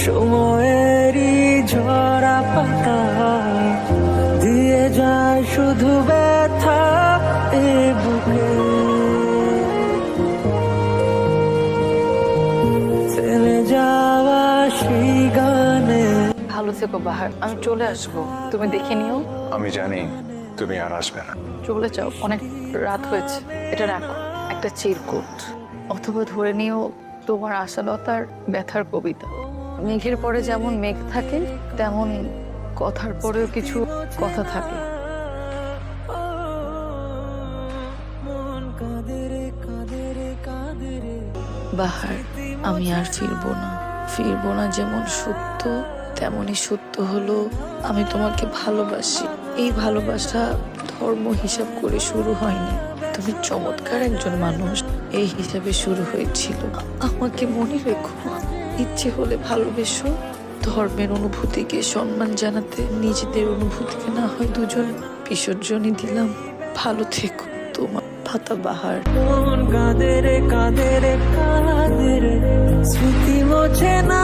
সময়েরই ঝরা পাতা দিয়ে যায় শুধু ব্যথা এ বুকে, থেমে যাওয়া সেই গানে। ভালো থেকো বাহার, আমি চলে আসবো, তুমি দেখে নিও। আমি জানি তুমি আর আসবে না। চলে যাও, অনেক রাত হয়েছে। এটা রাখো, একটা চিরকুট, অথবা ধরে নিও তোমার আশালতার ব্যথার কবিতা। মেঘের পরে যেমন মেঘ থাকে, তেমন কথার পরেও কিছু কথা থাকে। বাহার, আমি আর ফিরবো না যেমন সত্য, তেমনই সত্য হলো আমি তোমাকে ভালোবাসি। এই ভালোবাসা ধর্ম হিসাব করে শুরু হয়নি, তুমি চমৎকার একজন মানুষ, এই হিসাবে শুরু হয়েছিল। আমাকে মনে রেখো, ইচ্ছে হলে ভালোবেসো, ধর্মের অনুভূতিকে সম্মান জানাতে নিজেদের অনুভূতিকে না হয় দুজন বিসর্জনই দিলাম। ভালো থেকো, তোমার পাতা বাহার। মন কাঁদে রে, স্মৃতি মোছে না।